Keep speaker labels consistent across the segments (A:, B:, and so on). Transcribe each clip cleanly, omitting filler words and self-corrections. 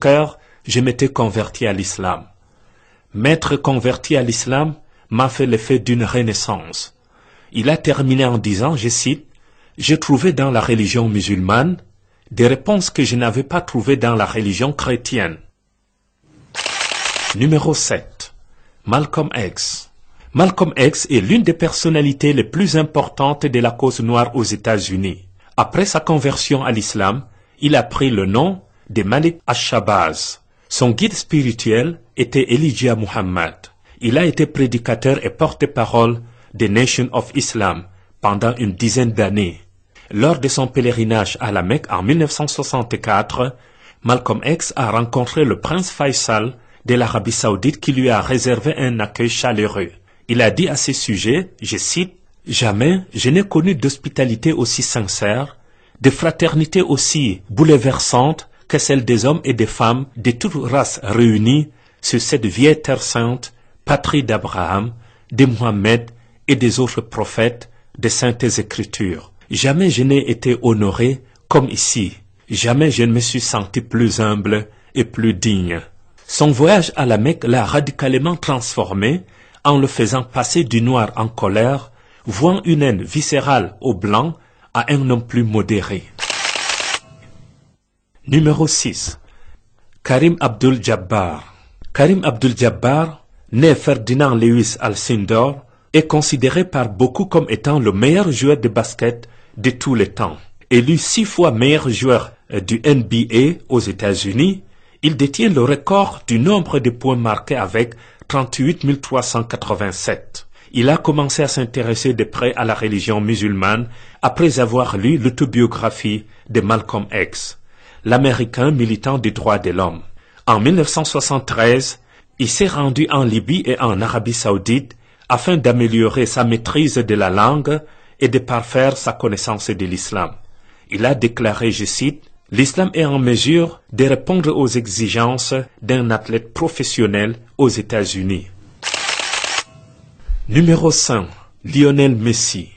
A: cœur, je m'étais converti à l'islam. M'être converti à l'islam m'a fait l'effet d'une renaissance. Il a terminé en disant, je cite, « J'ai trouvé dans la religion musulmane des réponses que je n'avais pas trouvées dans la religion chrétienne. » Numéro 7. Malcolm X. Malcolm X est l'une des personnalités les plus importantes de la cause noire aux États-Unis. Après sa conversion à l'islam, il a pris le nom de Malik Al-Shabazz. Son guide spirituel était Elijah Muhammad. Il a été prédicateur et porte-parole des Nation of Islam pendant une dizaine d'années. Lors de son pèlerinage à la Mecque en 1964, Malcolm X a rencontré le prince Faisal de l'Arabie Saoudite qui lui a réservé un accueil chaleureux. Il a dit à ce sujet, je cite, « Jamais je n'ai connu d'hospitalité aussi sincère, de fraternité aussi bouleversante que celle des hommes et des femmes de toutes races réunies sur cette vieille terre sainte, patrie d'Abraham, de Mohammed et des autres prophètes des saintes écritures. Jamais je n'ai été honoré comme ici. Jamais je ne me suis senti plus humble et plus digne. » Son voyage à la Mecque l'a radicalement transformé en le faisant passer du noir en colère, vouant une haine viscérale aux blancs à un homme plus modéré. Numéro 6. Karim Abdul-Jabbar. Karim Abdul-Jabbar, né Ferdinand Lewis Alcindor, est considéré par beaucoup comme étant le meilleur joueur de basket de tous les temps. Élu 6 fois meilleur joueur du NBA aux États-Unis, il détient le record du nombre de points marqués avec 38 387. Il a commencé à s'intéresser de près à la religion musulmane après avoir lu l'autobiographie de Malcolm X, l'Américain militant des droits de l'homme. En 1973, il s'est rendu en Libye et en Arabie Saoudite afin d'améliorer sa maîtrise de la langue et de parfaire sa connaissance de l'islam. Il a déclaré, je cite, « L'islam est en mesure de répondre aux exigences d'un athlète professionnel aux États-Unis. » Numéro 5. Lionel Messi.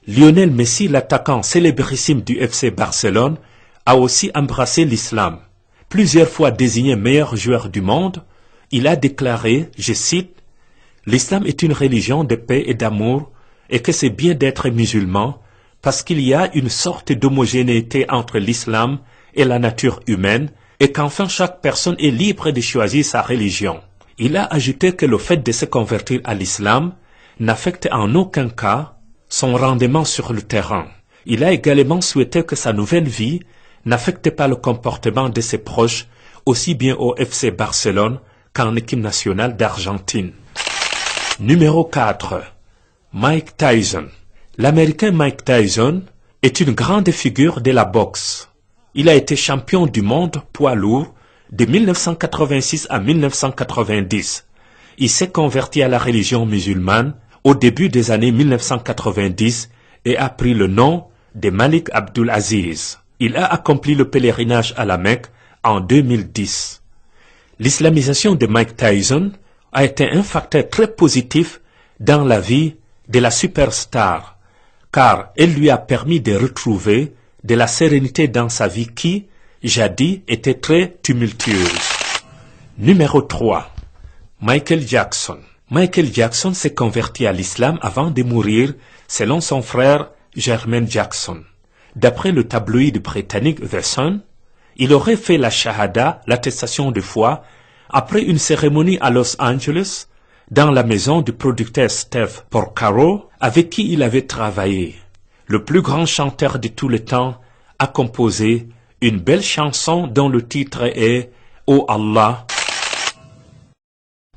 A: Lionel Messi, l'attaquant célébrissime du FC Barcelone, a aussi embrassé l'islam. Plusieurs fois désigné meilleur joueur du monde, il a déclaré, je cite, « L'islam est une religion de paix et d'amour et que c'est bien d'être musulman parce qu'il y a une sorte d'homogénéité entre l'islam et la nature humaine et qu'enfin chaque personne est libre de choisir sa religion. » Il a ajouté que le fait de se convertir à l'islam n'affecte en aucun cas son rendement sur le terrain. Il a également souhaité que sa nouvelle vie n'affecte pas le comportement de ses proches, aussi bien au FC Barcelone qu'en équipe nationale d'Argentine. Numéro 4. Mike Tyson. L'Américain Mike Tyson est une grande figure de la boxe. Il a été champion du monde poids lourd de 1986 à 1990. Il s'est converti à la religion musulmane au début des années 1990 et a pris le nom de Malik Abdul Aziz. Il a accompli le pèlerinage à la Mecque en 2010. L'islamisation de Mike Tyson a été un facteur très positif dans la vie de la superstar, car elle lui a permis de retrouver de la sérénité dans sa vie qui, jadis, était très tumultueuse. Numéro 3. Michael Jackson. Michael Jackson s'est converti à l'islam avant de mourir, selon son frère Jermaine Jackson. D'après le tabloïd britannique The Sun, il aurait fait la shahada, l'attestation de foi, après une cérémonie à Los Angeles, dans la maison du producteur Steph Porcaro, avec qui il avait travaillé. Le plus grand chanteur de tous les temps a composé une belle chanson dont le titre est « Oh Allah ».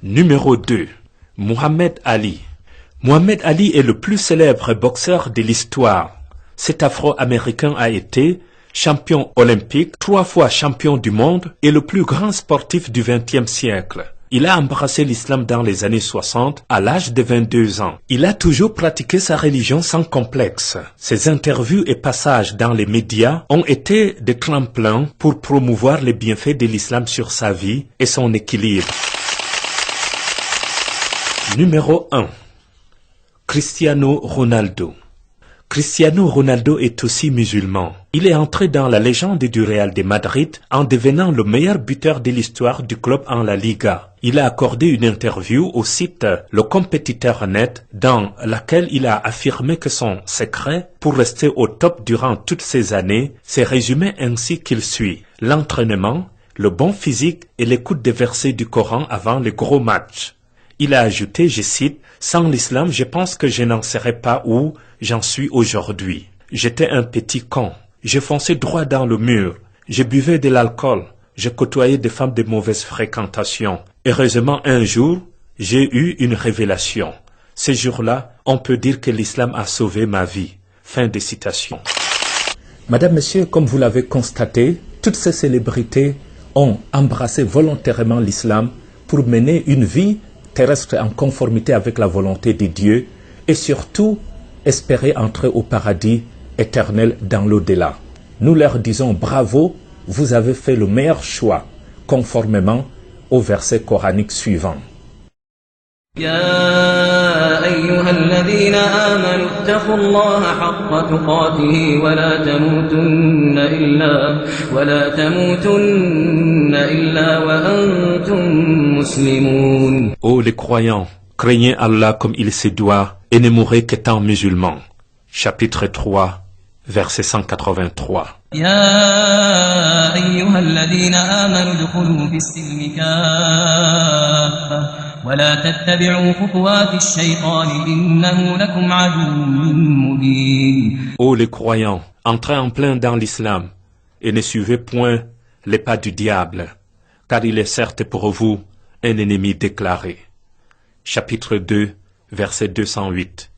A: Numéro 2. Muhammad Ali. Muhammad Ali est le plus célèbre boxeur de l'histoire. Cet Afro-Américain a été champion olympique, 3 fois champion du monde et le plus grand sportif du XXe siècle. Il a embrassé l'islam dans les années 60 à l'âge de 22 ans. Il a toujours pratiqué sa religion sans complexe. Ses interviews et passages dans les médias ont été des tremplins pour promouvoir les bienfaits de l'islam sur sa vie et son équilibre. Numéro 1. Cristiano Ronaldo. Cristiano Ronaldo est aussi musulman. Il est entré dans la légende du Real de Madrid en devenant le meilleur buteur de l'histoire du club en la Liga. Il a accordé une interview au site Le Compétiteur Net dans laquelle il a affirmé que son secret pour rester au top durant toutes ces années s'est résumé ainsi qu'il suit: l'entraînement, le bon physique et l'écoute des versets du Coran avant les gros matchs. Il a ajouté, je cite, « Sans l'islam, je pense que je n'en serais pas où j'en suis aujourd'hui. J'étais un petit con. Je fonçais droit dans le mur. Je buvais de l'alcool. Je côtoyais des femmes de mauvaise fréquentation. Heureusement, un jour, j'ai eu une révélation. Ce jour-là, on peut dire que l'islam a sauvé ma vie. » Fin de citation. Madame, Monsieur, comme vous l'avez constaté, toutes ces célébrités ont embrassé volontairement l'islam pour mener une vie terrestre en conformité avec la volonté de Dieu et surtout espérer entrer au paradis éternel dans l'au-delà. Nous leur disons bravo, vous avez fait le meilleur choix conformément au verset coranique suivant.
B: يا أيها الذين آمنوا اتقوا الله حق تقاته ولا تموتن إلا وأنتم مسلمون.
A: Ô les croyants, craignez Allah comme il se doit et ne mourrez qu'étant musulmans. Chapitre 3, verset 183.
B: يا أيها الذين آمنوا ادخلوا في السلم كافة ولا تتبعوا خطوات الشيطان إنه لكم عدو مبين.
A: Ô les croyants, entrez en plein dans l'islam et ne suivez point les pas du diable, car il est certes pour vous un ennemi déclaré. Chapitre 2, verset 208.